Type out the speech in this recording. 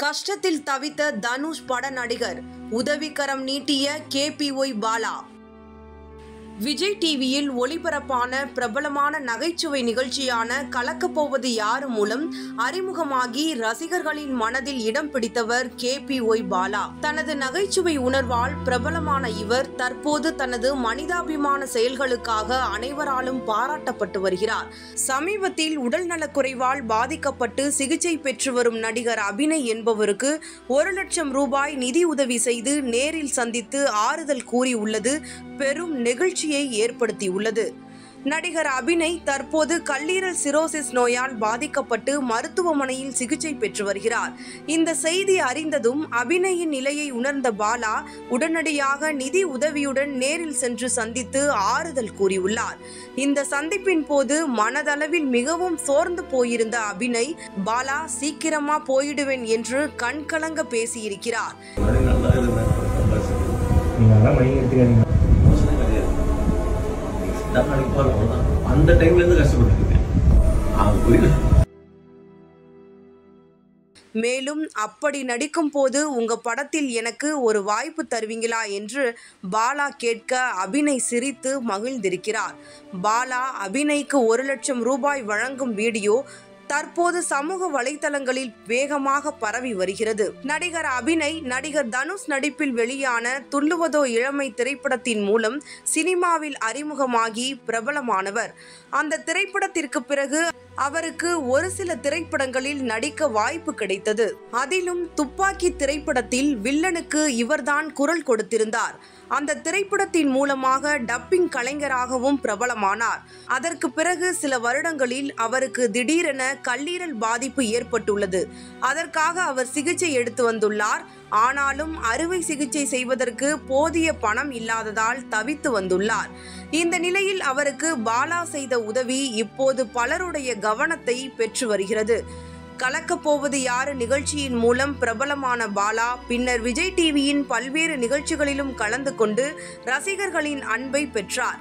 கஷ்டத்தில் தவித்த தனுஷ் பட நடிகர் உதவிக்கரம் நீட்டிய KPY பாலா. விஜய் டிவியில் ஒளிபரப்பான பிரபலமான நகைச்சுவை நிகழ்ச்சியான கலக்கப்போவது யாரு மூலம் அறிமுகமாகி ரசிகர்களின் மனதில் இடம் பிடித்தவர் KPY பாலா. தனது நகைச்சுவை உணர்வால் பிரபலமான இவர் தற்போது தனது மனிதாபிமான செயல்களுக்காக அனைவராலும் பாராட்டப்பட்டு வருகிறார். சமீபத்தில் உடல்நலக்குறைவால் பாதிக்கப்பட்டு சிகிச்சை பெற்று வரும் நடிகர் அபிநய் என்பவருக்கு 1 லட்சம் ரூபாய் நிதி உதவி செய்து நேரில் சந்தித்து ஆறுதல் கூறியுள்ளது பெரும் நெகிழ்ச்சியை ஏற்படுத்தியுள்ளது. நடிகர் அபிநய் தற்போது கல்லீரல் சிரோசிஸ் நோயால் பாதிக்கப்பட்டு மருத்துவமனையில் சிகிச்சை பெற்று வருகிறார். இந்த செய்தி அறிந்ததும் அபிநயின் நிலையை உணர்ந்த பாலா உடனடியாக நிதி உதவியுடன் நேரில் சென்று சந்தித்து ஆறுதல் கூறியுள்ளார். இந்த சந்திப்பின் போது மனதளவில் மிகவும் சோர்ந்து போயிருந்த அபிநய் பாலா சீக்கிரமா போயிடுவேன் என்று கண்கலங்க பேசியிருக்கிறார். அந்த டைம்ல இருந்து கஷ்டப்பட்டுருக்கேன். மேலும் அப்படி நடிக்கும் போது உங்க படத்தில் எனக்கு ஒரு வாய்ப்பு தருவீங்களா என்று பாலா கேட்க அபிநய் சிரித்து மகிழ்ந்திருக்கிறார். பாலா அபிநய்க்கு 1 லட்சம் ரூபாய் வழங்கும் வீடியோ தற்போது சமூக வலைதளங்களில் வேகமாக பரவி வருகிறது. நடிகர் அபிநய் நடிகர் தனுஷ் நடிப்பில் வெளியான துள்ளுவதோ இளமை திரைப்படத்தின் மூலம் சினிமாவில் அறிமுகமாகி பிரபலமானவர். அந்த திரைப்படத்திற்கு பிறகு அவருக்கு ஒரு சில திரைப்படங்களில் நடிக்க வாய்ப்பு கிடைத்தது. அதிலும் துப்பாக்கி திரைப்படத்தில் வில்லனுக்கு இவர்தான் குரல் கொடுத்திருந்தார். அந்த திரைப்படத்தின் மூலமாக டப்பிங் கலைஞராகவும் பிரபலமானார். அதற்கு பிறகு சில வருடங்களில் அவருக்கு திடீரென கல்லீரல் பாதிப்பு ஏற்பட்டுள்ளது. அதற்காக அவர் சிகிச்சை எடுத்து வந்துள்ளார். ஆனாலும் அறுவை சிகிச்சை செய்வதற்கு போதிய பணம் இல்லாததால் தவித்து வந்துள்ளார். இந்த நிலையில் அவருக்கு பாலா செய்த உதவி இப்போது பலருடைய கவனத்தை பெற்று வருகிறது. கலக்கப்போவது யாரு நிகழ்ச்சியின் மூலம் பிரபலமான பாலா பின்னர் விஜய் டிவியின் பல்வேறு நிகழ்ச்சிகளிலும் கலந்து கொண்டு ரசிகர்களின் அன்பை பெற்றார்.